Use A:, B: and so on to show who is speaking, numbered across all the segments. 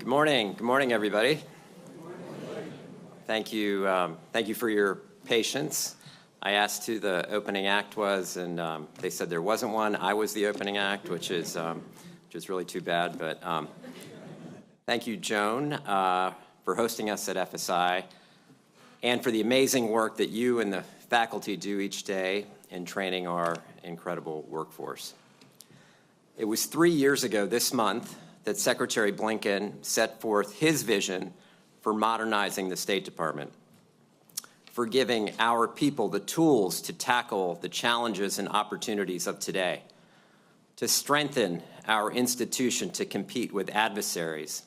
A: Good morning. Good morning, everybody. Thank you for your patience. I asked who the opening act was, and they said there wasn't one. I was the opening act, which is really too bad. But thank you, Joan, for hosting us at FSI, and for the amazing work that you and the faculty do each day in training our incredible workforce. It was 3 years ago this month that Secretary Blinken set forth his vision for modernizing the State Department, for giving our people the tools to tackle the challenges and opportunities of today, to strengthen our institution to compete with adversaries,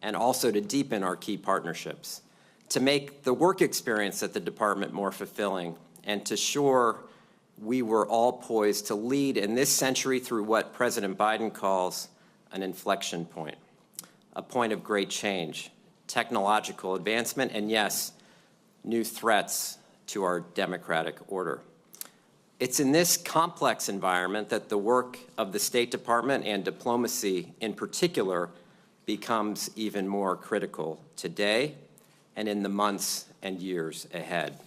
A: and also to deepen our key partnerships, to make the work experience at the department more fulfilling, and to ensure we were all poised to lead in this century through what President Biden calls an inflection point, a point of great change, technological advancement, and yes, new threats to our democratic order. It's in this complex environment that the work of the State Department and diplomacy in particular becomes even more critical today and in the months and years ahead.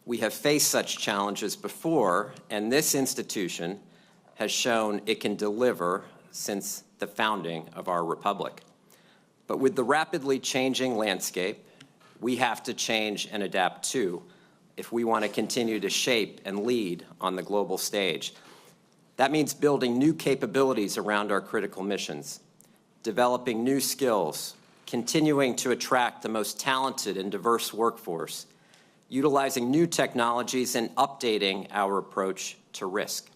A: We have faced such challenges before, and this institution has shown it can deliver since the founding of our republic. But with the rapidly changing landscape, we have to change and adapt too if we want to continue to shape and lead on the global stage. That means building new capabilities around our critical missions, developing new skills, continuing to attract the most talented and diverse workforce, utilizing new technologies, and updating our approach to risk.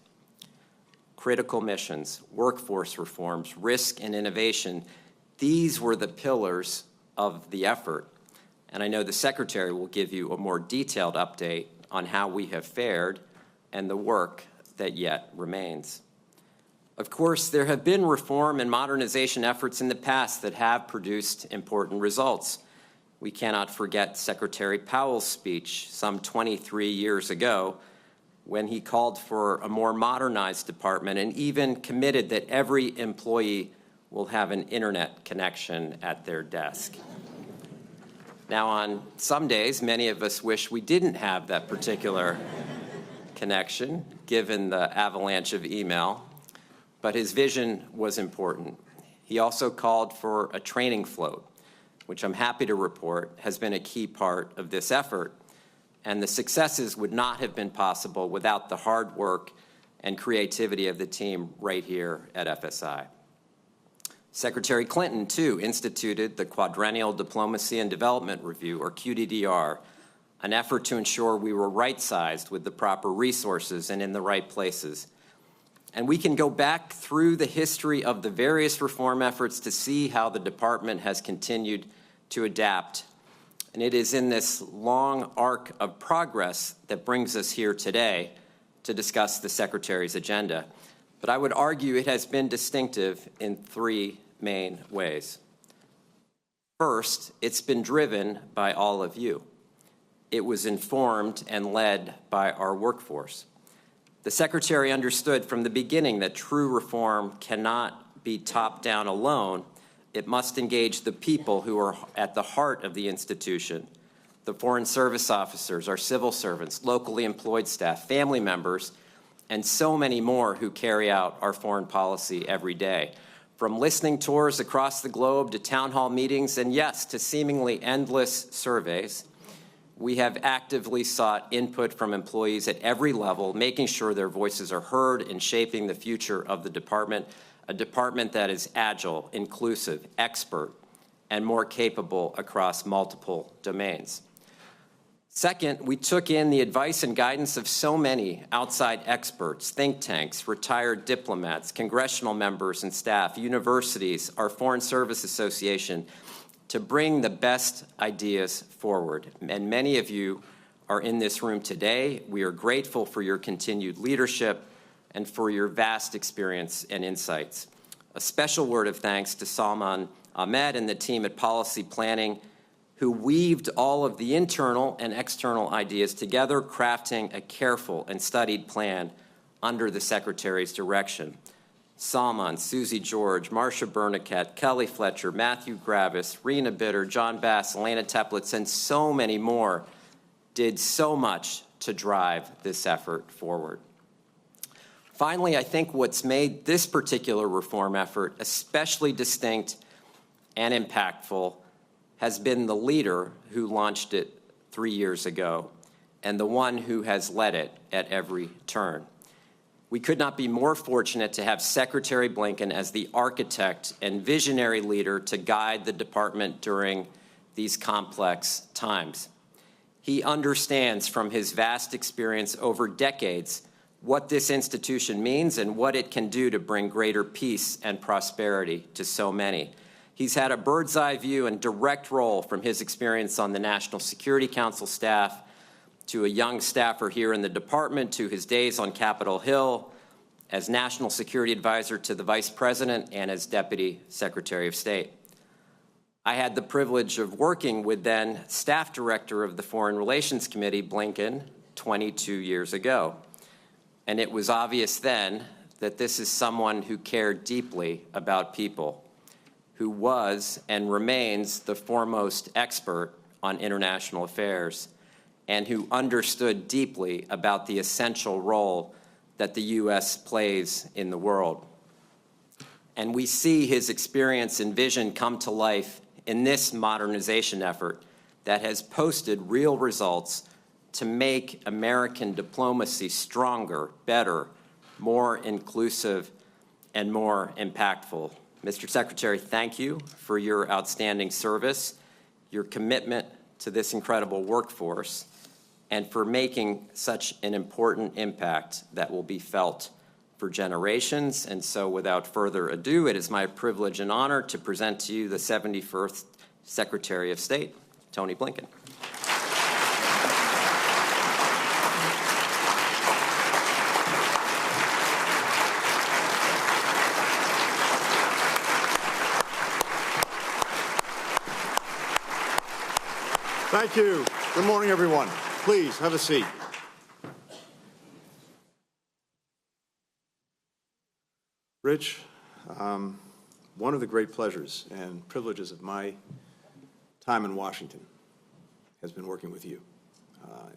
A: Critical missions, workforce reforms, risk and innovation, these were the pillars of the effort. And I know the Secretary will give you a more detailed update on how we have fared and the work that yet remains. Of course, there have been reform and modernization efforts in the past that have produced important results. We cannot forget Secretary Powell's speech some 23 years ago when he called for a more modernized department and even committed that every employee will have an internet connection at their desk. Now, on some days, many of us wish we didn't have that particular connection, given the avalanche of email, but his vision was important. He also called for a training float, which I'm happy to report has been a key part of this effort, and the successes would not have been possible without the hard work and creativity of the team right here at FSI. Secretary Clinton, too, instituted the Quadrennial Diplomacy and Development Review, or QDDR, an effort to ensure we were right-sized with the proper resources and in the right places. And we can go back through the history of the various reform efforts to see how the department has continued to adapt. And it is in this long arc of progress that brings us here today to discuss the Secretary's agenda. But I would argue it has been distinctive in three main ways. First, it's been driven by all of you. It was informed and led by our workforce. The Secretary understood from the beginning that true reform cannot be top-down alone. It must engage the people who are at the heart of the institution, the Foreign Service officers, our civil servants, locally employed staff, family members, and so many more who carry out our foreign policy every day. From listening tours across the globe to town hall meetings, and yes, to seemingly endless surveys, we have actively sought input from employees at every level, making sure their voices are heard in shaping the future of the department, a department that is agile, inclusive, expert, and more capable across multiple domains. Second, we took in the advice and guidance of so many outside experts, think tanks, retired diplomats, congressional members and staff, universities, our Foreign Service Association, to bring the best ideas forward. And many of you are in this room today. We are grateful for your continued leadership and for your vast experience and insights. A special word of thanks to Salman Ahmed and the team at Policy Planning, who weaved all of the internal and external ideas together, crafting a careful and studied plan under the Secretary's direction. Salmon, Susie George, Marcia Bernicat, Kelly Fletcher, Matthew Gravis, Rena Bitter, John Bass, Elena Teplitz, and so many more did so much to drive this effort forward. Finally, I think what's made this particular reform effort especially distinct and impactful has been the leader who launched it 3 years ago and the one who has led it at every turn. We could not be more fortunate to have Secretary Blinken as the architect and visionary leader to guide the department during these complex times. He understands from his vast experience over decades what this institution means and what it can do to bring greater peace and prosperity to so many. He's had a bird's eye view and direct role from his experience on the National Security Council staff to a young staffer here in the department, to his days on Capitol Hill as National Security Advisor to the Vice President and as Deputy Secretary of State. I had the privilege of working with then Staff Director of the Foreign Relations Committee, Blinken, 22 years ago. And it was obvious then that this is someone who cared deeply about people, who was and remains the foremost expert on international affairs, and who understood deeply about the essential role that the U.S. plays in the world. And we see his experience and vision come to life in this modernization effort that has posted real results to make American diplomacy stronger, better, more inclusive, and more impactful. Mr. Secretary, thank you for your outstanding service, your commitment to this incredible workforce, and for making such an important impact that will be felt for generations. And so without further ado, it is my privilege and honor to present to you the 71st Secretary of State, Tony Blinken.
B: Thank you. Good morning, everyone. Please have a seat. Rich, one of the great pleasures and privileges of my time in Washington has been working with you.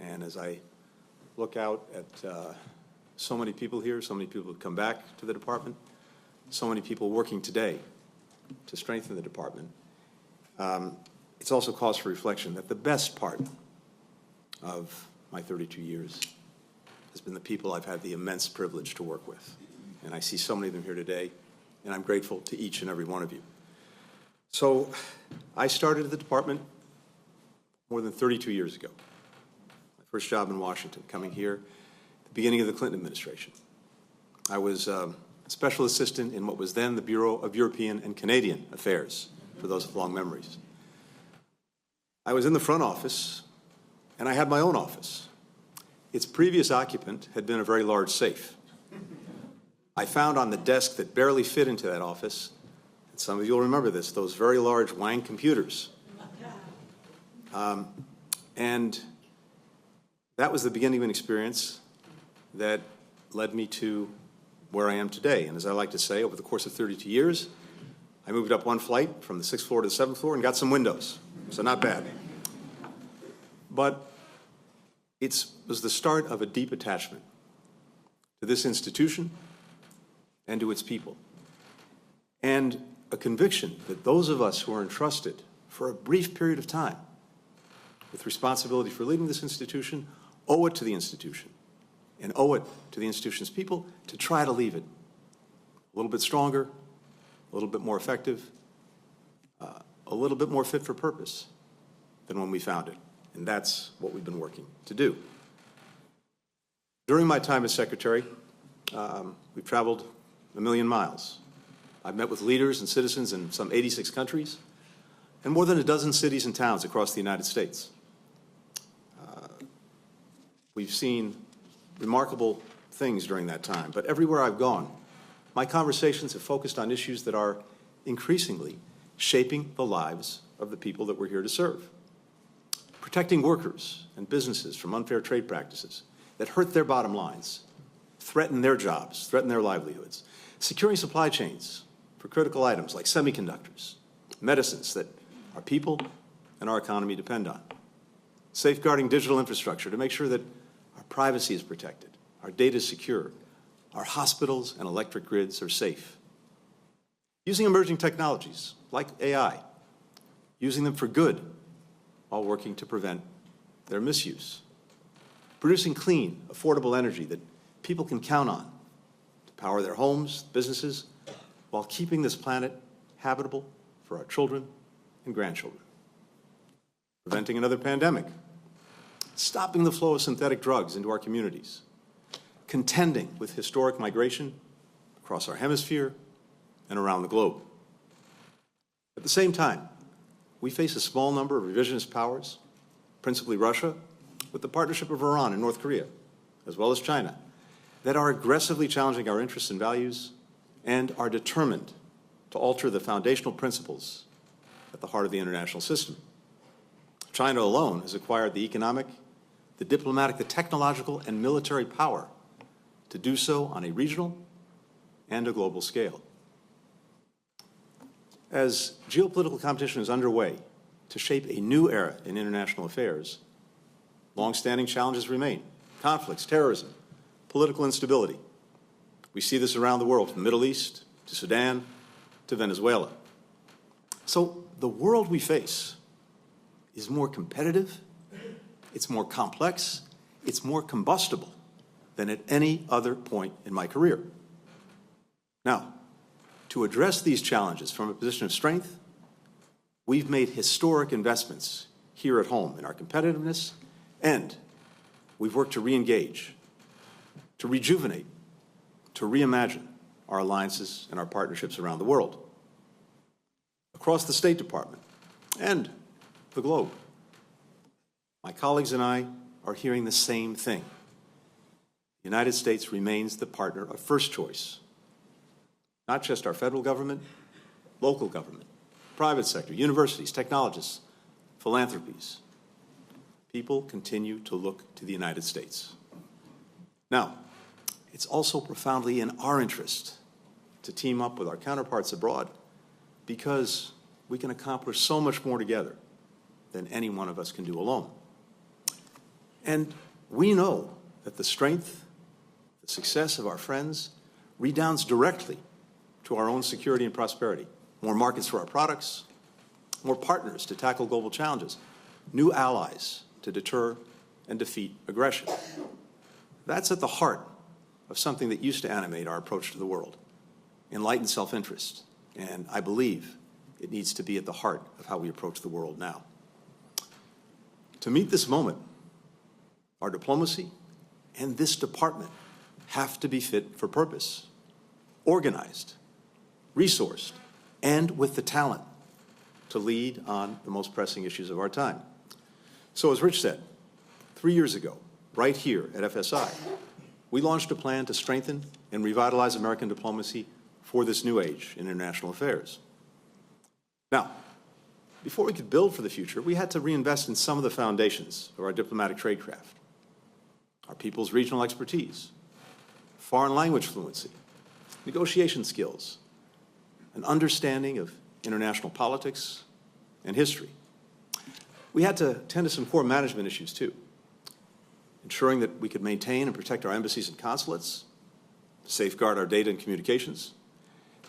B: And as I look out at so many people here, so many people who come back to the department, so many people working today to strengthen the department, it's also cause for reflection that the best part of my 32 years has been the people I've had the immense privilege to work with. And I see so many of them here today, and I'm grateful to each and every one of you. So I started at the department more than 32 years ago. My first job in Washington, coming here at the beginning of the Clinton administration. I was a special assistant in what was then the Bureau of European and Canadian Affairs, for those with long memories. I was in the front office, and I had my own office. Its previous occupant had been a very large safe. I found on the desk that barely fit into that office, and some of you will remember this, those very large Wang computers. And that was the beginning of an experience that led me to where I am today. And as I like to say, over the course of 32 years, I moved up one flight from the 6th floor to the 7th floor and got some windows. So not bad. But it was the start of a deep attachment to this institution and to its people, and a conviction that those of us who are entrusted for a brief period of time with responsibility for leading this institution owe it to the institution and owe it to the institution's people to try to leave it a little bit stronger, a little bit more effective, a little bit more fit for purpose than when we found it. And that's what we've been working to do. During my time as Secretary, we've traveled 1 million miles. I've met with leaders and citizens in some 86 countries and more than a dozen cities and towns across the United States. We've seen remarkable things during that time, but everywhere I've gone, my conversations have focused on issues that are increasingly shaping the lives of the people that we're here to serve. Protecting workers and businesses from unfair trade practices that hurt their bottom lines threaten their jobs, threaten their livelihoods. Securing supply chains for critical items like semiconductors, medicines that our people and our economy depend on. Safeguarding digital infrastructure to make sure that our privacy is protected, our data is secure, our hospitals and electric grids are safe. Using emerging technologies like AI, using them for good while working to prevent their misuse. Producing clean, affordable energy that people can count on to power their homes, businesses, while keeping this planet habitable for our children and grandchildren. Preventing another pandemic. Stopping the flow of synthetic drugs into our communities. Contending with historic migration across our hemisphere and around the globe. At the same time, we face a small number of revisionist powers, principally Russia, with the partnership of Iran and North Korea, as well as China, that are aggressively challenging our interests and values and are determined to alter the foundational principles at the heart of the international system. China alone has acquired the economic, the diplomatic, the technological, and military power to do so on a regional and a global scale. As geopolitical competition is underway to shape a new era in international affairs, long-standing challenges remain: conflicts, terrorism, political instability. We see this around the world, from the Middle East to Sudan to Venezuela. So the world we face is more competitive, it's more complex, it's more combustible than at any other point in my career. Now, to address these challenges from a position of strength, we've made historic investments here at home in our competitiveness, and we've worked to re-engage, to rejuvenate, to reimagine our alliances and our partnerships around the world, across the State Department and the globe. My colleagues and I are hearing the same thing. The United States remains the partner of first choice. Not just our federal government, local government, private sector, universities, technologists, philanthropies. People continue to look to the United States. Now, it's also profoundly in our interest to team up with our counterparts abroad, because we can accomplish so much more together than any one of us can do alone. And we know that the strength, the success of our friends redounds directly to our own security and prosperity. More markets for our products, more partners to tackle global challenges, new allies to deter and defeat aggression. That's at the heart of something that used to animate our approach to the world: enlightened self-interest. And I believe it needs to be at the heart of how we approach the world now. To meet this moment, our diplomacy and this department have to be fit for purpose, organized, resourced, and with the talent to lead on the most pressing issues of our time. So as Rich said, 3 years ago, right here at FSI, we launched a plan to strengthen and revitalize American diplomacy for this new age in international affairs. Now, before we could build for the future, we had to reinvest in some of the foundations of our diplomatic tradecraft: our people's regional expertise, foreign language fluency, negotiation skills, an understanding of international politics and history. We had to tend to some core management issues too, ensuring that we could maintain and protect our embassies and consulates, safeguard our data and communications,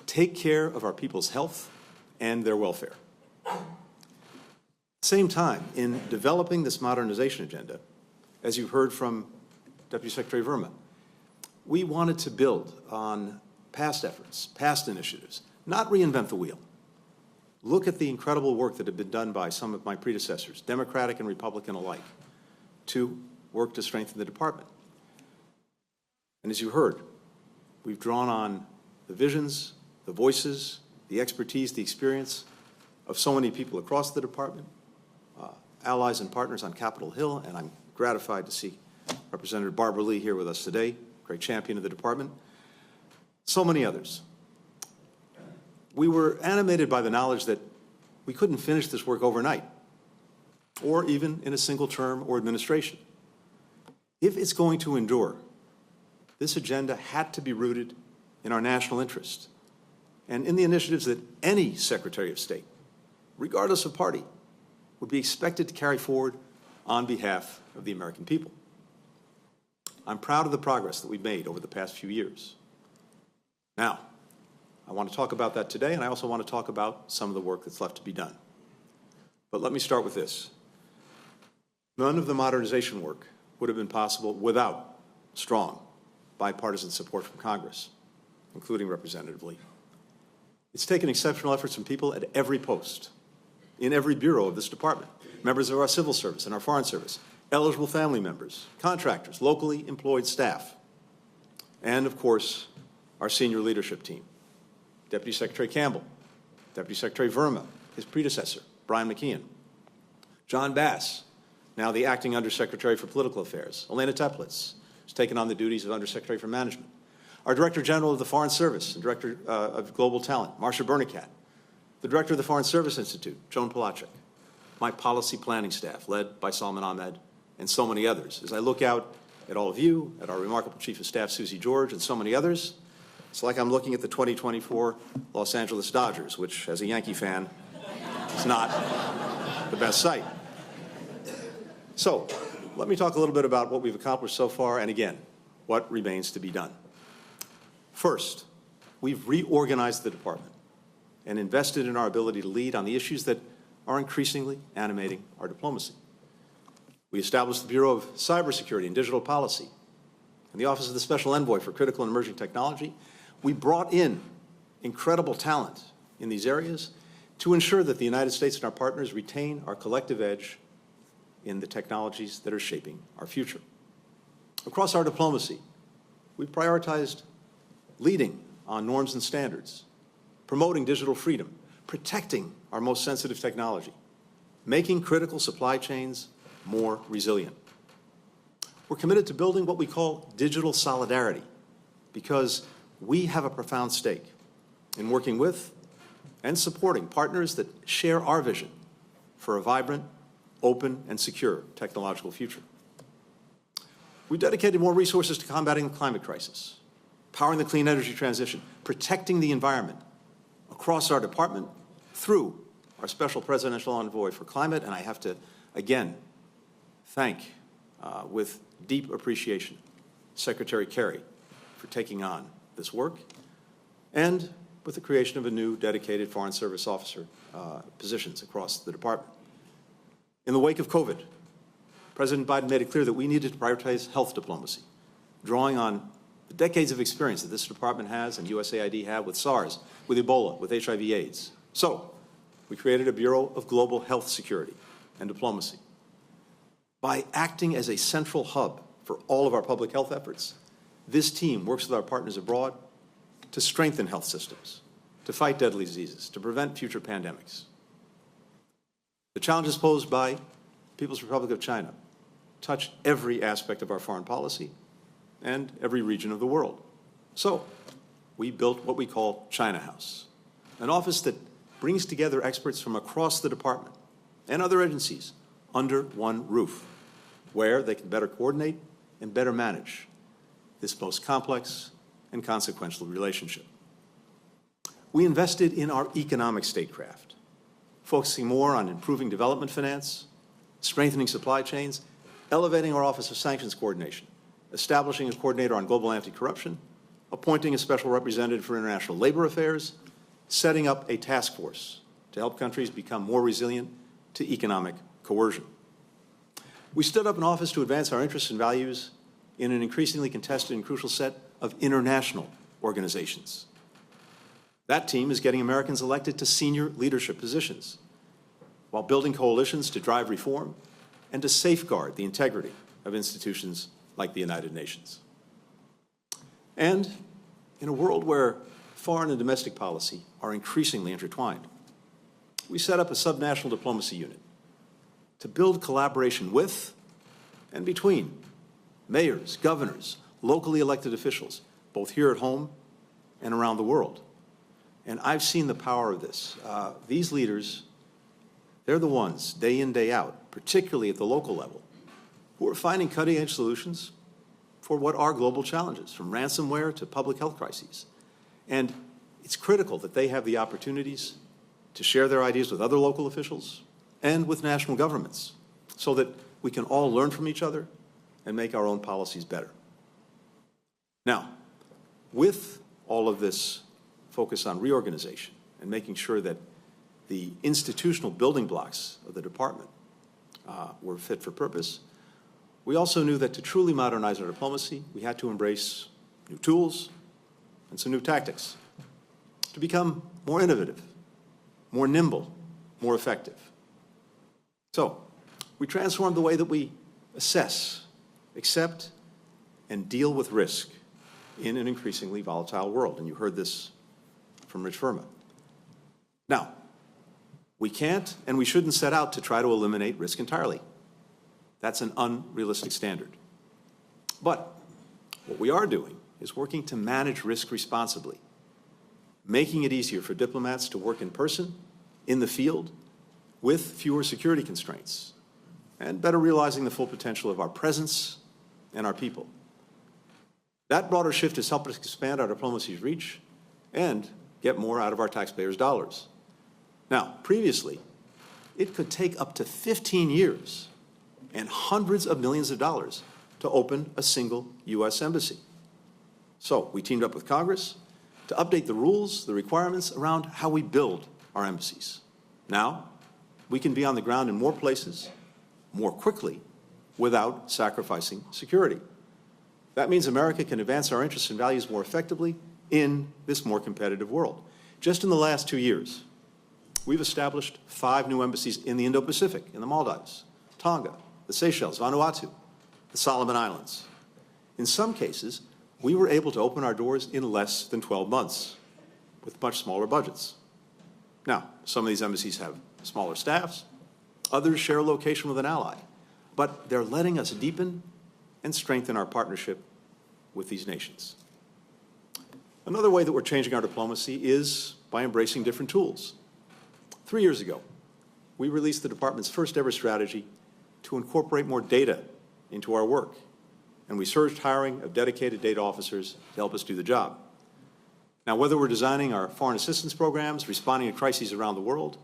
B: take care of our people's health and their welfare. At the same time, in developing this modernization agenda, as you've heard from Deputy Secretary Verma, we wanted to build on past efforts, past initiatives, not reinvent the wheel. Look at the incredible work that had been done by some of my predecessors, Democratic and Republican alike, to work to strengthen the department. And as you heard, we've drawn on the visions, the voices, the expertise, the experience of so many people across the department, allies and partners on Capitol Hill, and I'm gratified to see Representative Barbara Lee here with us today, great champion of the department, so many others. We were animated by the knowledge that we couldn't finish this work overnight, or even in a single term or administration. If it's going to endure, this agenda had to be rooted in our national interest and in the initiatives that any Secretary of State, regardless of party, would be expected to carry forward on behalf of the American people. I'm proud of the progress that we've made over the past few years. Now, I want to talk about that today, and I also want to talk about some of the work that's left to be done. But let me start with this. None of the modernization work would have been possible without strong bipartisan support from Congress, including Representative Lee. It's taken exceptional efforts from people at every post, in every bureau of this department, members of our civil service and our foreign service, eligible family members, contractors, locally employed staff, and, of course, our senior leadership team. Deputy Secretary Campbell, Deputy Secretary Verma, his predecessor, Brian McKeon, John Bass, now the Acting Undersecretary for Political Affairs, Elena Teplitz, who's taken on the duties of Undersecretary for Management, our Director General of the Foreign Service and Director of Global Talent, Marcia Bernicat, the Director of the Foreign Service Institute, Joan Palachuk, my policy planning staff, led by Salman Ahmed, and so many others. As I look out at all of you, at our remarkable Chief of Staff, Susie George, and so many others, it's like I'm looking at the 2024 Los Angeles Dodgers, which, as a Yankee fan, is not the best sight. So, let me talk a little bit about what we've accomplished so far, and again, what remains to be done. First, we've reorganized the department and invested in our ability to lead on the issues that are increasingly animating our diplomacy. We established the Bureau of Cybersecurity and Digital Policy and the Office of the Special Envoy for Critical and Emerging Technology. We brought in incredible talent in these areas to ensure that the United States and our partners retain our collective edge in the technologies that are shaping our future. Across our diplomacy, we've prioritized leading on norms and standards, promoting digital freedom, protecting our most sensitive technology, making critical supply chains more resilient. We're committed to building what we call digital solidarity because we have a profound stake in working with and supporting partners that share our vision for a vibrant, open, and secure technological future. We've dedicated more resources to combating the climate crisis, powering the clean energy transition, protecting the environment across our department through our Special Presidential Envoy for Climate, and I have to, again, thank, with deep appreciation, Secretary Kerry for taking on this work, and with the creation of a new dedicated Foreign Service officer positions across the department. In the wake of COVID, President Biden made it clear that we needed to prioritize health diplomacy, drawing on the decades of experience that this department has and USAID had with SARS, with Ebola, with HIV/AIDS. So, we created a Bureau of Global Health Security and Diplomacy. By acting as a central hub for all of our public health efforts, this team works with our partners abroad to strengthen health systems, to fight deadly diseases, to prevent future pandemics. The challenges posed by the People's Republic of China touch every aspect of our foreign policy and every region of the world. So, we built what we call China House, an office that brings together experts from across the department and other agencies under one roof, where they can better coordinate and better manage this most complex and consequential relationship. We invested in our economic statecraft, focusing more on improving development finance, strengthening supply chains, elevating our Office of Sanctions Coordination, establishing a coordinator on global anti-corruption, appointing a special representative for international labor affairs, setting up a task force to help countries become more resilient to economic coercion. We stood up an office to advance our interests and values in an increasingly contested and crucial set of international organizations. That team is getting Americans elected to senior leadership positions while building coalitions to drive reform and to safeguard the integrity of institutions like the United Nations. And in a world where foreign and domestic policy are increasingly intertwined, we set up a subnational diplomacy unit to build collaboration with and between mayors, governors, locally elected officials, both here at home and around the world. And I've seen the power of this. These leaders, they're the ones, day in, day out, particularly at the local level, who are finding cutting-edge solutions for what are global challenges, from ransomware to public health crises. And it's critical that they have the opportunities to share their ideas with other local officials and with national governments so that we can all learn from each other and make our own policies better. Now, with all of this focus on reorganization and making sure that the institutional building blocks of the department were fit for purpose, we also knew that to truly modernize our diplomacy, we had to embrace new tools and some new tactics to become more innovative, more nimble, more effective. So, we transformed the way that we assess, accept, and deal with risk in an increasingly volatile world. And you heard this from Rich Verma. Now, we can't and we shouldn't set out to try to eliminate risk entirely. That's an unrealistic standard. But what we are doing is working to manage risk responsibly, making it easier for diplomats to work in person, in the field, with fewer security constraints, and better realizing the full potential of our presence and our people. That broader shift has helped us expand our diplomacy's reach and get more out of our taxpayers' dollars. Now, previously, it could take up to 15 years and hundreds of millions of dollars to open a single U.S. embassy. So we teamed up with Congress to update the rules, the requirements around how we build our embassies. Now, we can be on the ground in more places, more quickly, without sacrificing security. That means America can advance our interests and values more effectively in this more competitive world. Just in the last 2 years, we've established 5 new embassies in the Indo-Pacific, in the Maldives, Tonga, the Seychelles, Vanuatu, the Solomon Islands. In some cases, we were able to open our doors in less than 12 months with much smaller budgets. Now, some of these embassies have smaller staffs, others share a location with an ally, but they're letting us deepen and strengthen our partnership with these nations. Another way that we're changing our diplomacy is by embracing different tools. 3 years ago, we released the department's first ever strategy to incorporate more data into our work, and we surged hiring of dedicated data officers to help us do the job. Now, whether we're designing our foreign assistance programs, responding to crises around the world,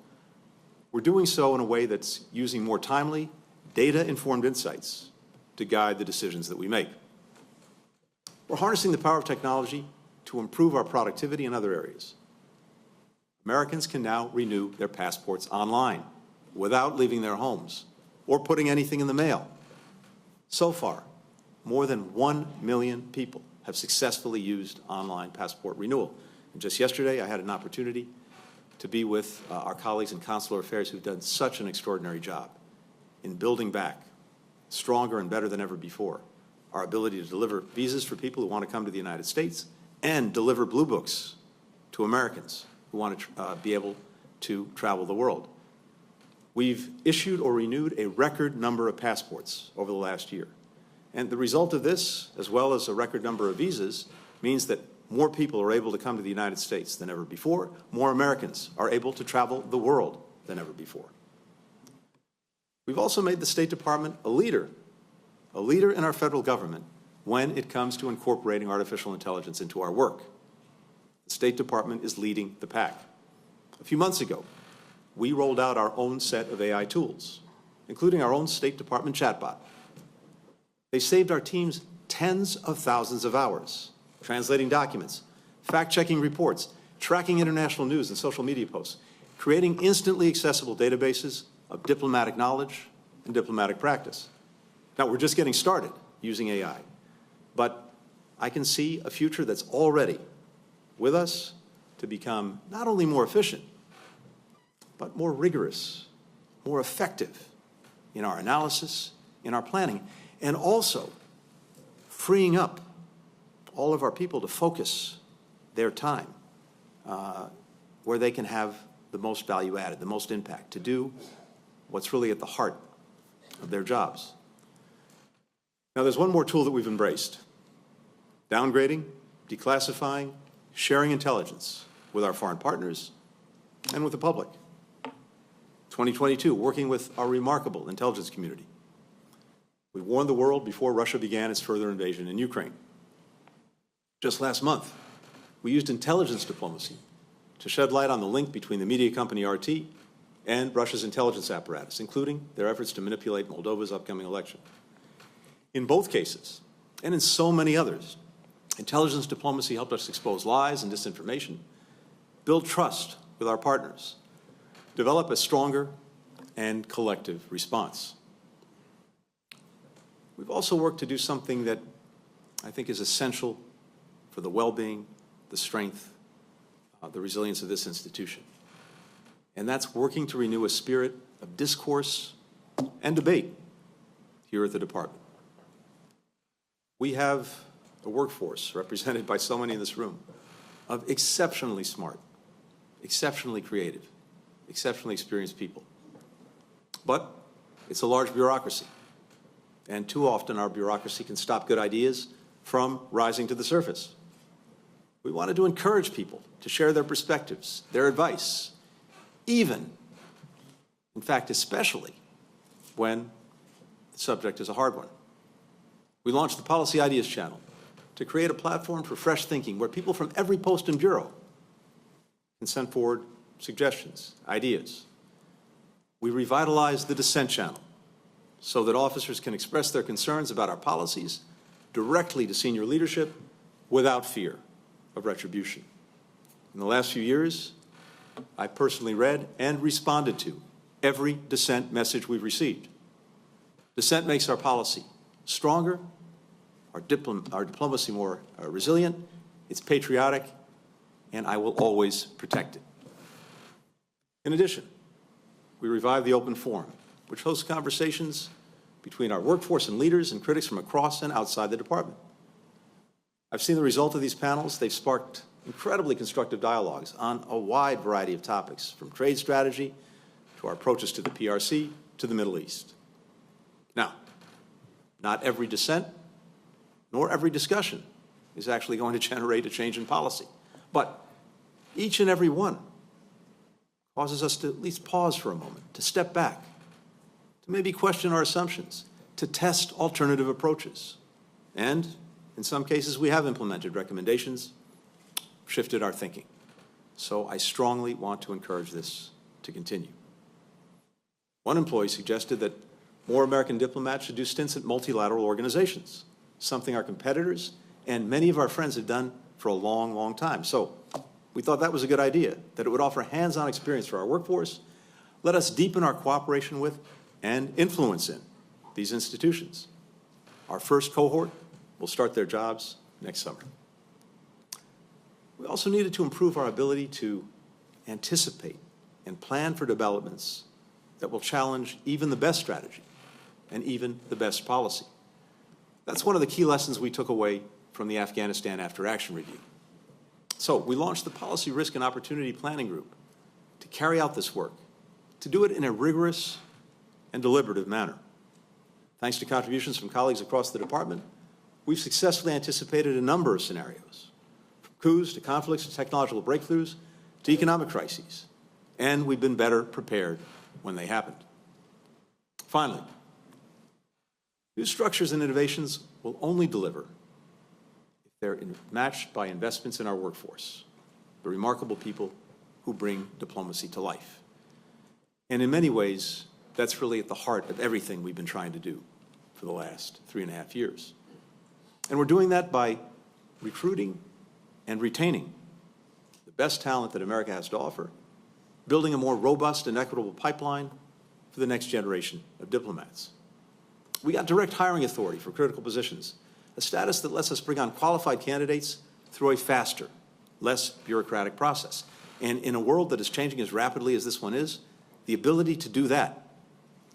B: we're doing so in a way that's using more timely, data-informed insights to guide the decisions that we make. We're harnessing the power of technology to improve our productivity in other areas. Americans can now renew their passports online without leaving their homes or putting anything in the mail. So far, more than 1 million people have successfully used online passport renewal. And just yesterday, I had an opportunity to be with our colleagues in consular affairs who've done such an extraordinary job in building back, stronger and better than ever before, our ability to deliver visas for people who want to come to the United States and deliver blue books to Americans who want to be able to travel the world. We've issued or renewed a record number of passports over the last year. And the result of this, as well as a record number of visas, means that more people are able to come to the United States than ever before. More Americans are able to travel the world than ever before. We've also made the State Department a leader in our federal government when it comes to incorporating artificial intelligence into our work. The State Department is leading the pack. A few months ago, we rolled out our own set of AI tools, including our own State Department chatbot. They saved our teams tens of thousands of hours, translating documents, fact-checking reports, tracking international news and social media posts, creating instantly accessible databases of diplomatic knowledge and diplomatic practice. Now, we're just getting started using AI, but I can see a future that's already with us to become not only more efficient, but more rigorous, more effective in our analysis, in our planning, and also freeing up all of our people to focus their time where they can have the most value added, the most impact, to do what's really at the heart of their jobs. Now, there's one more tool that we've embraced: downgrading, declassifying, sharing intelligence with our foreign partners and with the public. 2022, working with our remarkable intelligence community. We warned the world before Russia began its further invasion in Ukraine. Just last month, we used intelligence diplomacy to shed light on the link between the media company RT and Russia's intelligence apparatus, including their efforts to manipulate Moldova's upcoming election. In both cases, and in so many others, intelligence diplomacy helped us expose lies and disinformation, build trust with our partners, develop a stronger and collective response. We've also worked to do something that I think is essential for the well-being, the strength, the resilience of this institution. And that's working to renew a spirit of discourse and debate here at the department. We have a workforce represented by so many in this room of exceptionally smart, exceptionally creative, exceptionally experienced people. But it's a large bureaucracy. And too often our bureaucracy can stop good ideas from rising to the surface. We wanted to encourage people to share their perspectives, their advice, even, in fact, especially when the subject is a hard one. We launched the Policy Ideas Channel to create a platform for fresh thinking where people from every post and bureau can send forward suggestions, ideas. We revitalized the Dissent Channel so that officers can express their concerns about our policies directly to senior leadership without fear of retribution. In the last few years, I personally read and responded to every dissent message we've received. Dissent makes our policy stronger, our diplomacy more resilient, it's patriotic, and I will always protect it. In addition, we revived the Open Forum, which hosts conversations between our workforce and leaders and critics from across and outside the department. I've seen the result of these panels. They've sparked incredibly constructive dialogues on a wide variety of topics, from trade strategy to our approaches to the PRC to the Middle East. Now, not every dissent nor every discussion is actually going to generate a change in policy, but each and every one causes us to at least pause for a moment, to step back, to maybe question our assumptions, to test alternative approaches. And in some cases, we have implemented recommendations, shifted our thinking. So I strongly want to encourage this to continue. One employee suggested that more American diplomats should do stints at multilateral organizations, something our competitors and many of our friends have done for a long, long time. So we thought that was a good idea, that it would offer hands-on experience for our workforce, let us deepen our cooperation with and influence in these institutions. Our first cohort will start their jobs next summer. We also needed to improve our ability to anticipate and plan for developments that will challenge even the best strategy and even the best policy. That's one of the key lessons we took away from the Afghanistan After Action Review. So we launched the Policy Risk and Opportunity Planning Group to carry out this work, to do it in a rigorous and deliberative manner. Thanks to contributions from colleagues across the department, we've successfully anticipated a number of scenarios, from coups to conflicts to technological breakthroughs to economic crises, and we've been better prepared when they happened. Finally, new structures and innovations will only deliver if they're matched by investments in our workforce, the remarkable people who bring diplomacy to life. And in many ways, that's really at the heart of everything we've been trying to do for the last 3.5 years. And we're doing that by recruiting and retaining the best talent that America has to offer, building a more robust and equitable pipeline for the next generation of diplomats. We got direct hiring authority for critical positions, a status that lets us bring on qualified candidates through a faster, less bureaucratic process. And in a world that is changing as rapidly as this one is, the ability to do that,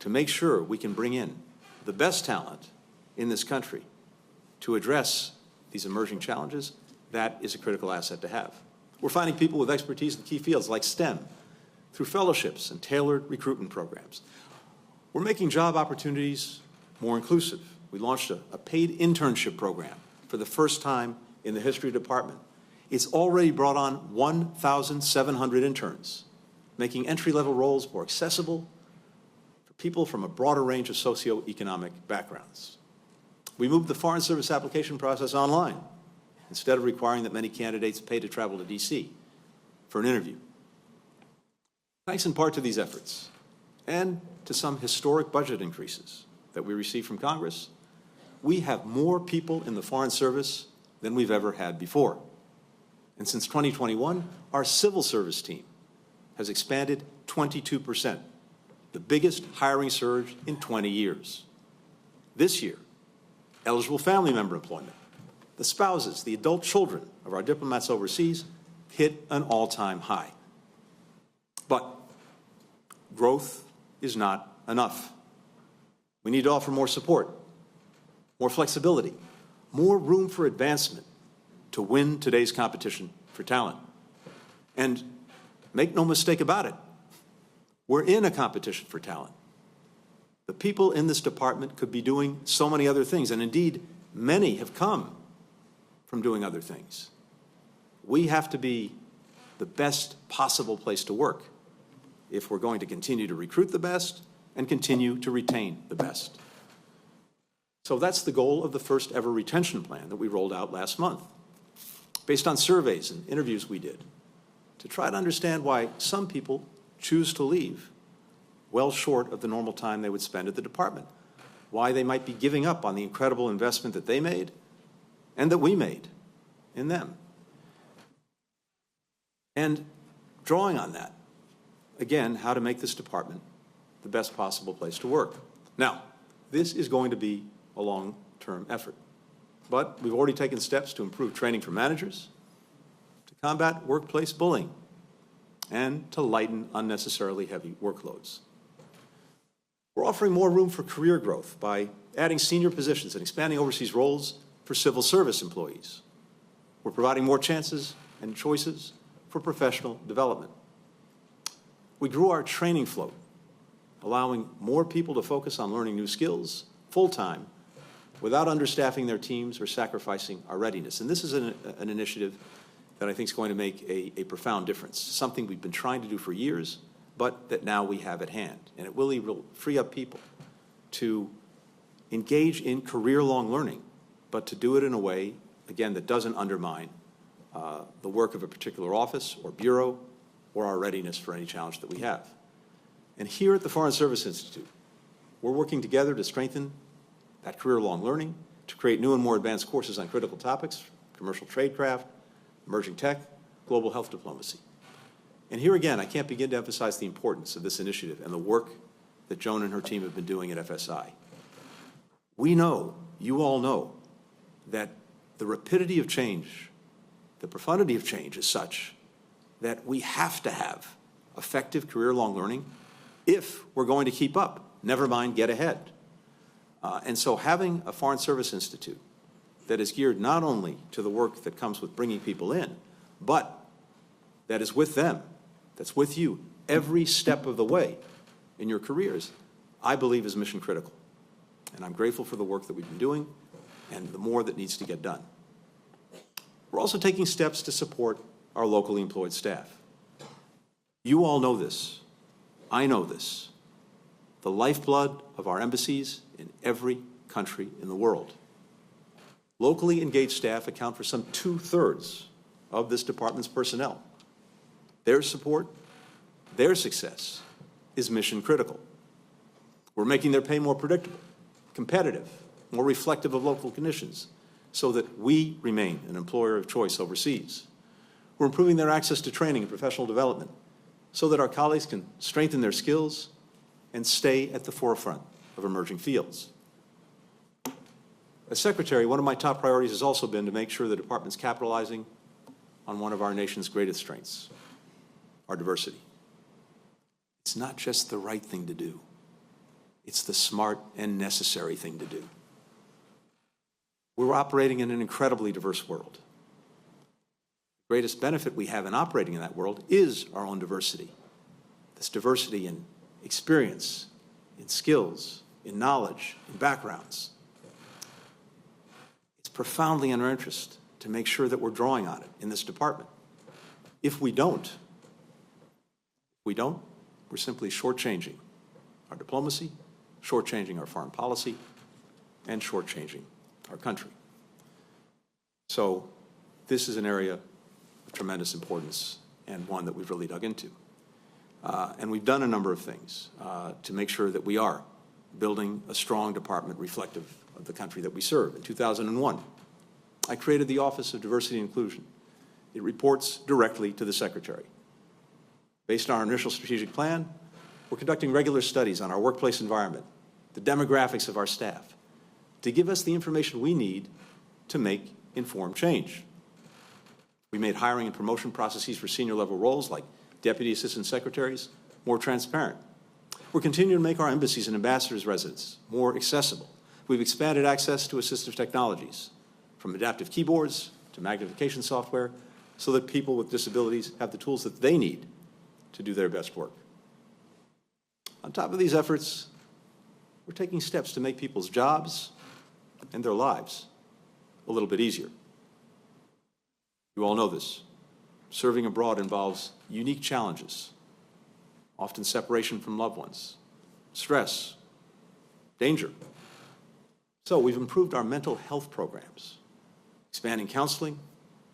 B: to make sure we can bring in the best talent in this country to address these emerging challenges, that is a critical asset to have. We're finding people with expertise in key fields like STEM through fellowships and tailored recruitment programs. We're making job opportunities more inclusive. We launched a paid internship program for the first time in the history of the department. It's already brought on 1,700 interns, making entry-level roles more accessible for people from a broader range of socioeconomic backgrounds. We moved the Foreign Service application process online instead of requiring that many candidates pay to travel to D.C. for an interview. Thanks in part to these efforts and to some historic budget increases that we received from Congress, we have more people in the Foreign Service than we've ever had before. And since 2021, our civil service team has expanded 22%, the biggest hiring surge in 20 years. This year, eligible family member employment, the spouses, the adult children of our diplomats overseas hit an all-time high. But growth is not enough. We need to offer more support, more flexibility, more room for advancement to win today's competition for talent. And make no mistake about it, we're in a competition for talent. The people in this department could be doing so many other things, and indeed, many have come from doing other things. We have to be the best possible place to work if we're going to continue to recruit the best and continue to retain the best. So that's the goal of the first ever retention plan that we rolled out last month, based on surveys and interviews we did, to try to understand why some people choose to leave well short of the normal time they would spend at the department, why they might be giving up on the incredible investment that they made and that we made in them. And drawing on that, again, how to make this department the best possible place to work. Now, this is going to be a long-term effort, but we've already taken steps to improve training for managers, to combat workplace bullying, and to lighten unnecessarily heavy workloads. We're offering more room for career growth by adding senior positions and expanding overseas roles for civil service employees. We're providing more chances and choices for professional development. We grew our training float, allowing more people to focus on learning new skills full-time without understaffing their teams or sacrificing our readiness. And this is an initiative that I think is going to make a profound difference, something we've been trying to do for years, but that now we have at hand. And it will free up people to engage in career-long learning, but to do it in a way, again, that doesn't undermine the work of a particular office or bureau or our readiness for any challenge that we have. And here at the Foreign Service Institute, we're working together to strengthen that career-long learning, to create new and more advanced courses on critical topics, commercial tradecraft, emerging tech, global health diplomacy. And here again, I can't begin to emphasize the importance of this initiative and the work that Joan and her team have been doing at FSI. We know, you all know, that the rapidity of change, the profundity of change is such that we have to have effective career-long learning if we're going to keep up, never mind get ahead. And so having a Foreign Service Institute that is geared not only to the work that comes with bringing people in, but that is with them, that's with you every step of the way in your careers, I believe is mission critical. And I'm grateful for the work that we've been doing and the more that needs to get done. We're also taking steps to support our locally employed staff. You all know this. I know this. The lifeblood of our embassies in every country in the world. Locally engaged staff account for some 2/3 of this department's personnel. Their support, their success is mission critical. We're making their pay more predictable, competitive, more reflective of local conditions, so that we remain an employer of choice overseas. We're improving their access to training and professional development so that our colleagues can strengthen their skills and stay at the forefront of emerging fields. As Secretary, one of my top priorities has also been to make sure the department's capitalizing on one of our nation's greatest strengths, our diversity. It's not just the right thing to do. It's the smart and necessary thing to do. We're operating in an incredibly diverse world. The greatest benefit we have in operating in that world is our own diversity. This diversity in experience, in skills, in knowledge, in backgrounds. It's profoundly in our interest to make sure that we're drawing on it in this department. If we don't, we're simply shortchanging our diplomacy, shortchanging our foreign policy, and shortchanging our country. So this is an area of tremendous importance and one that we've really dug into. And we've done a number of things to make sure that we are building a strong department reflective of the country that we serve. In 2001, I created the Office of Diversity and Inclusion. It reports directly to the Secretary. Based on our initial strategic plan, we're conducting regular studies on our workplace environment, the demographics of our staff, to give us the information we need to make informed change. We made hiring and promotion processes for senior level roles like deputy assistant secretaries more transparent. We're continuing to make our embassies and ambassadors' residences more accessible. We've expanded access to assistive technologies, from adaptive keyboards to magnification software, so that people with disabilities have the tools that they need to do their best work. On top of these efforts, we're taking steps to make people's jobs and their lives a little bit easier. You all know this. Serving abroad involves unique challenges, often separation from loved ones, stress, danger. So we've improved our mental health programs, expanding counseling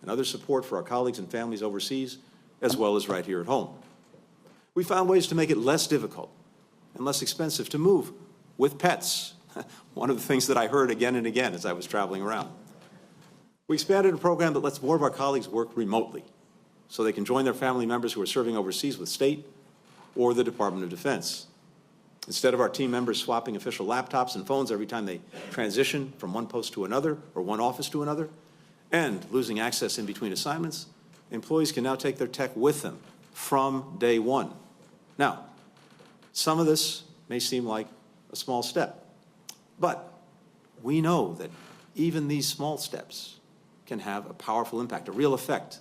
B: and other support for our colleagues and families overseas, as well as right here at home. We found ways to make it less difficult and less expensive to move with pets. One of the things that I heard again and again as I was traveling around. We expanded a program that lets more of our colleagues work remotely, so they can join their family members who are serving overseas with state or the Department of Defense. Instead of our team members swapping official laptops and phones every time they transition from one post to another or one office to another, and losing access in between assignments, employees can now take their tech with them from day one. Now, some of this may seem like a small step, but we know that even these small steps can have a powerful impact, a real effect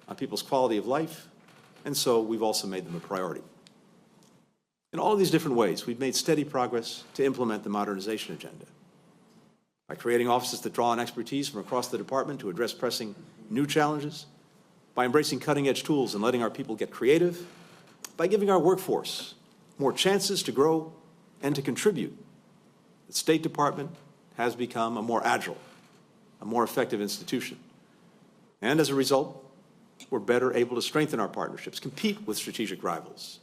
B: on people's quality of life, and so we've also made them a priority. In all of these different ways, we've made steady progress to implement the modernization agenda. By creating offices that draw on expertise from across the department to address pressing new challenges, by embracing cutting-edge tools and letting our people get creative, by giving our workforce more chances to grow and to contribute, the State Department has become a more agile, a more effective institution. And as a result, we're better able to strengthen our partnerships, compete with strategic rivals,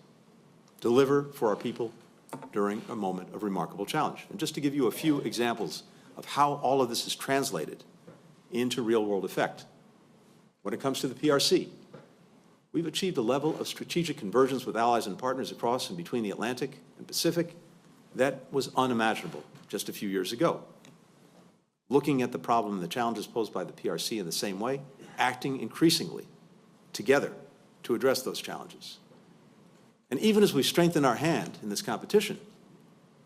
B: deliver for our people during a moment of remarkable challenge. And just to give you a few examples of how all of this is translated into real-world effect. When it comes to the PRC, we've achieved a level of strategic convergence with allies and partners across and between the Atlantic and Pacific that was unimaginable just a few years ago. Looking at the problem and the challenges posed by the PRC in the same way, acting increasingly together to address those challenges. And even as we strengthen our hand in this competition,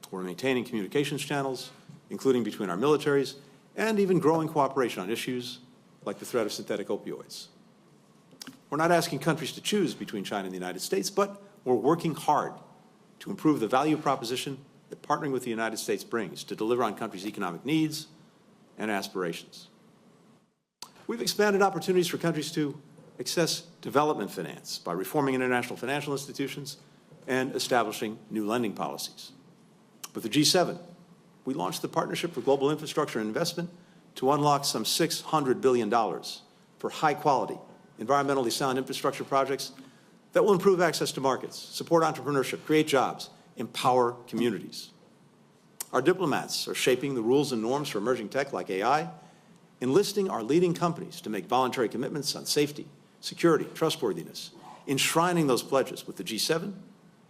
B: we're maintaining communications channels, including between our militaries, and even growing cooperation on issues like the threat of synthetic opioids. We're not asking countries to choose between China and the United States, but we're working hard to improve the value proposition that partnering with the United States brings to deliver on countries' economic needs and aspirations. We've expanded opportunities for countries to access development finance by reforming international financial institutions and establishing new lending policies. With the G7, we launched the Partnership for Global Infrastructure and Investment to unlock some $600 billion for high-quality, environmentally sound infrastructure projects that will improve access to markets, support entrepreneurship, create jobs, empower communities. Our diplomats are shaping the rules and norms for emerging tech like AI, enlisting our leading companies to make voluntary commitments on safety, security, trustworthiness, enshrining those pledges with the G7,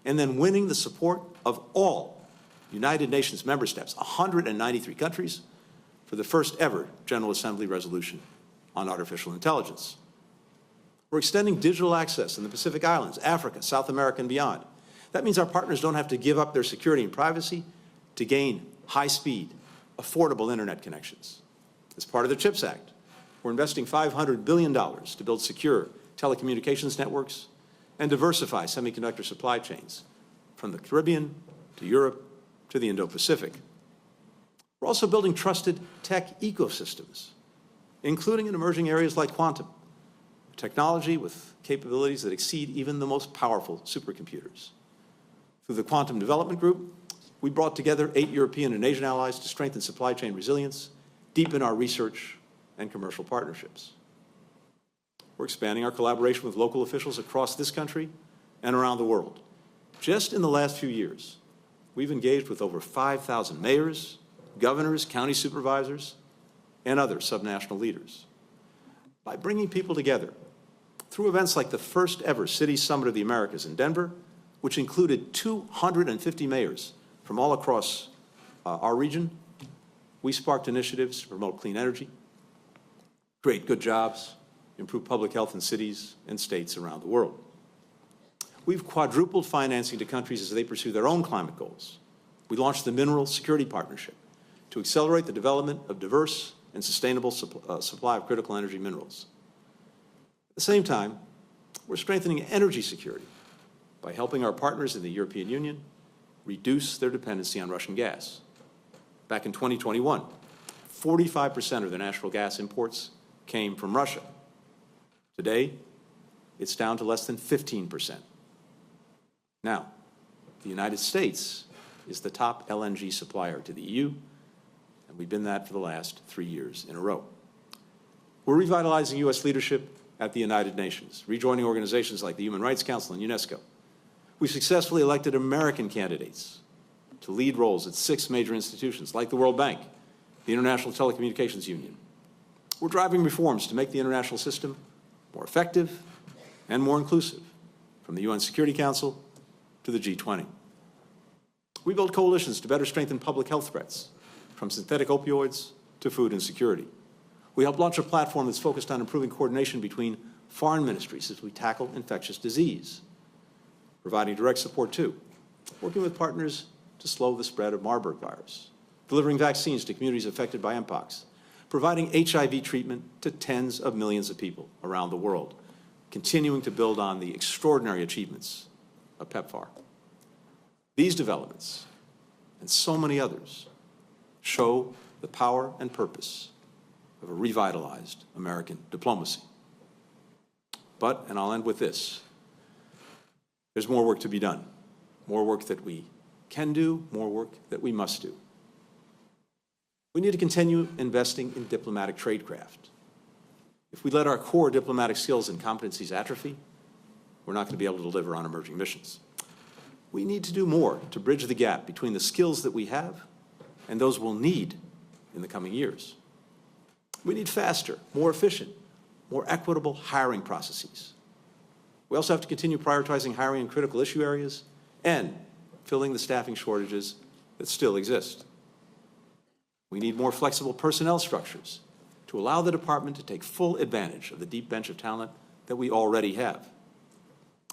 B: and then winning the support of all United Nations member states, 193 countries, for the first ever General Assembly resolution on artificial intelligence. We're extending digital access in the Pacific Islands, Africa, South America, and beyond. That means our partners don't have to give up their security and privacy to gain high-speed, affordable internet connections. As part of the CHIPS Act, we're investing $500 billion to build secure telecommunications networks and diversify semiconductor supply chains from the Caribbean to Europe to the Indo-Pacific. We're also building trusted tech ecosystems, including in emerging areas like quantum, technology with capabilities that exceed even the most powerful supercomputers. Through the Quantum Development Group, we brought together 8 European and Asian allies to strengthen supply chain resilience, deepen our research and commercial partnerships. We're expanding our collaboration with local officials across this country and around the world. Just in the last few years, we've engaged with over 5,000 mayors, governors, county supervisors, and other subnational leaders. By bringing people together through events like the first ever City Summit of the Americas in Denver, which included 250 mayors from all across our region, we sparked initiatives to promote clean energy, create good jobs, improve public health in cities and states around the world. We've quadrupled financing to countries as they pursue their own climate goals. We launched the Mineral Security Partnership to accelerate the development of diverse and sustainable supply of critical energy minerals. At the same time, we're strengthening energy security by helping our partners in the European Union reduce their dependency on Russian gas. Back in 2021, 45% of their natural gas imports came from Russia. Today, it's down to less than 15%. Now, the United States is the top LNG supplier to the EU, and we've been that for the last 3 years in a row. We're revitalizing U.S. leadership at the United Nations, rejoining organizations like the Human Rights Council and UNESCO. We've successfully elected American candidates to lead roles at 6 major institutions like the World Bank, the International Telecommunications Union. We're driving reforms to make the international system more effective and more inclusive, from the UN Security Council to the G20. We build coalitions to better strengthen public health threats, from synthetic opioids to food insecurity. We helped launch a platform that's focused on improving coordination between foreign ministries as we tackle infectious disease, providing direct support too, working with partners to slow the spread of Marburg virus, delivering vaccines to communities affected by Mpox, providing HIV treatment to tens of millions of people around the world, continuing to build on the extraordinary achievements of PEPFAR. These developments, and so many others, show the power and purpose of a revitalized American diplomacy. But, and I'll end with this, there's more work to be done, more work that we can do, more work that we must do. We need to continue investing in diplomatic tradecraft. If we let our core diplomatic skills and competencies atrophy, we're not going to be able to deliver on emerging missions. We need to do more to bridge the gap between the skills that we have and those we'll need in the coming years. We need faster, more efficient, more equitable hiring processes. We also have to continue prioritizing hiring in critical issue areas and filling the staffing shortages that still exist. We need more flexible personnel structures to allow the department to take full advantage of the deep bench of talent that we already have.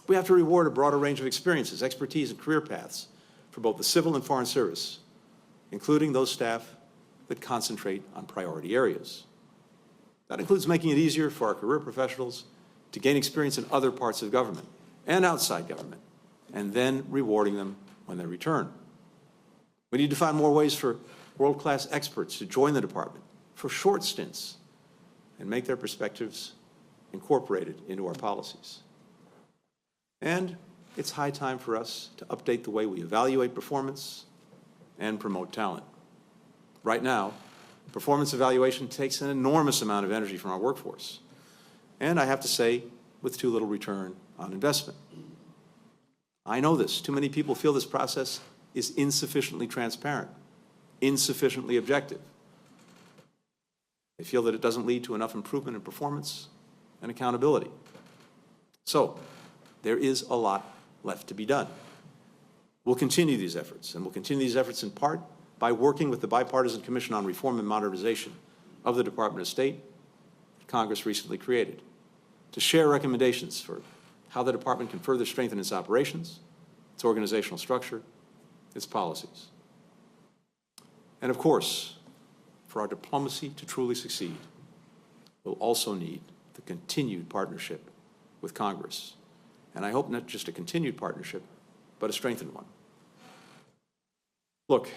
B: We have to reward a broader range of experiences, expertise, and career paths for both the civil and foreign service, including those staff that concentrate on priority areas. That includes making it easier for our career professionals to gain experience in other parts of government and outside government, and then rewarding them when they return. We need to find more ways for world-class experts to join the department for short stints and make their perspectives incorporated into our policies. And it's high time for us to update the way we evaluate performance and promote talent. Right now, performance evaluation takes an enormous amount of energy from our workforce, and I have to say, with too little return on investment. I know this. Too many people feel this process is insufficiently transparent, insufficiently objective. They feel that it doesn't lead to enough improvement in performance and accountability. So, there is a lot left to be done. We'll continue these efforts, and we'll continue these efforts in part by working with the Bipartisan Commission on Reform and Modernization of the Department of State that Congress recently created, to share recommendations for how the department can further strengthen its operations, its organizational structure, its policies. And of course, for our diplomacy to truly succeed, we'll also need the continued partnership with Congress. And I hope not just a continued partnership, but a strengthened one. Look,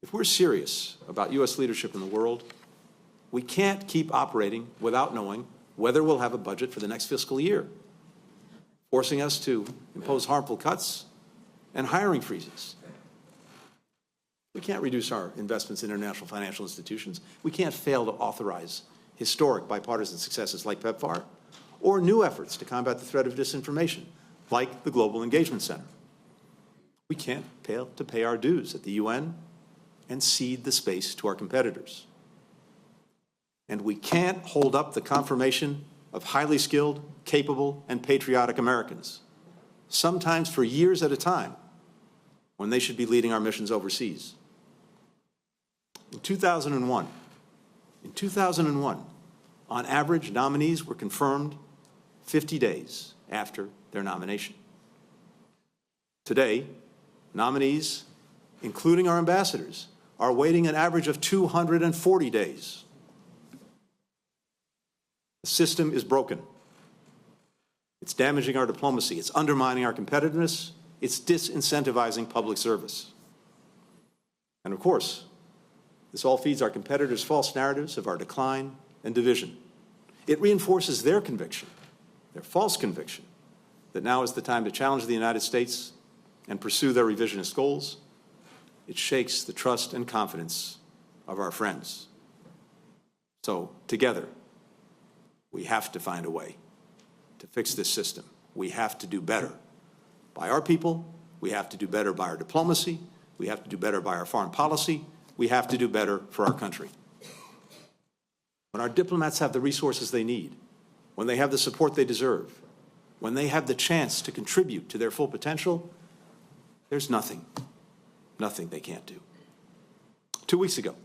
B: if we're serious about U.S. leadership in the world, we can't keep operating without knowing whether we'll have a budget for the next fiscal year, forcing us to impose harmful cuts and hiring freezes. We can't reduce our investments in international financial institutions. We can't fail to authorize historic bipartisan successes like PEPFAR, or new efforts to combat the threat of disinformation, like the Global Engagement Center. We can't fail to pay our dues at the UN and cede the space to our competitors. And we can't hold up the confirmation of highly skilled, capable, and patriotic Americans, sometimes for years at a time, when they should be leading our missions overseas. In 2001, on average, nominees were confirmed 50 days after their nomination. Today, nominees, including our ambassadors, are waiting an average of 240 days. The system is broken. It's damaging our diplomacy. It's undermining our competitiveness. It's disincentivizing public service. And of course, this all feeds our competitors' false narratives of our decline and division. It reinforces their conviction, their false conviction, that now is the time to challenge the United States and pursue their revisionist goals. It shakes the trust and confidence of our friends. So, together, we have to find a way to fix this system. We have to do better by our people. We have to do better by our diplomacy. We have to do better by our foreign policy. We have to do better for our country. When our diplomats have the resources they need, when they have the support they deserve, when they have the chance to contribute to their full potential, there's nothing they can't do. 2 weeks ago,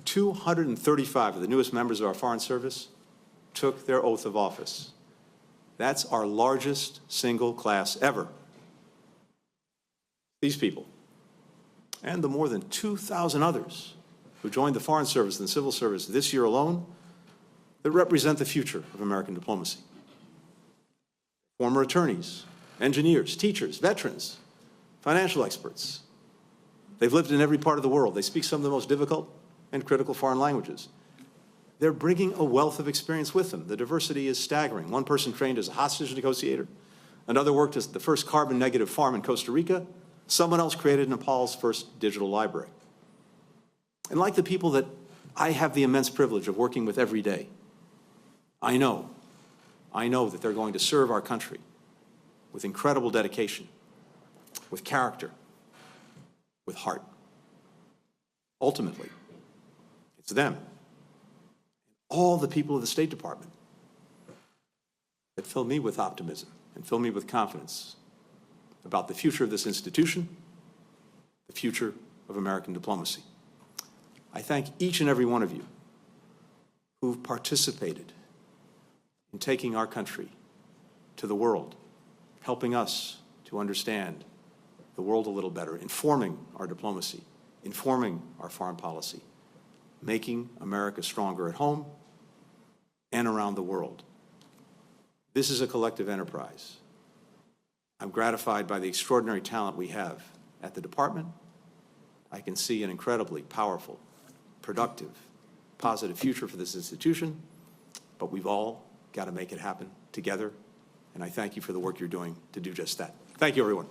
B: 235 of the newest members of our Foreign Service took their oath of office. That's our largest single class ever. These people, and the more than 2,000 others who joined the Foreign Service and the Civil Service this year alone, that represent the future of American diplomacy. Former attorneys, engineers, teachers, veterans, financial experts. They've lived in every part of the world. They speak some of the most difficult and critical foreign languages. They're bringing a wealth of experience with them. The diversity is staggering. One person trained as a hostage negotiator. Another worked as the first carbon-negative farm in Costa Rica. Someone else created Nepal's first digital library. And like the people that I have the immense privilege of working with every day, I know that they're going to serve our country with incredible dedication, with character, with heart. Ultimately, it's them, all the people of the State Department, that fill me with optimism and fill me with confidence about the future of this institution, the future of American diplomacy. I thank each and every one of you who've participated in taking our country to the world, helping us to understand the world a little better, informing our diplomacy, informing our foreign policy, making America stronger at home and around the world. This is a collective enterprise. I'm gratified by the extraordinary talent we have at the department. I can see an incredibly powerful, productive, positive future for this institution, but we've all got to make it happen together, and I thank you for the work you're doing to do just that. Thank you, everyone.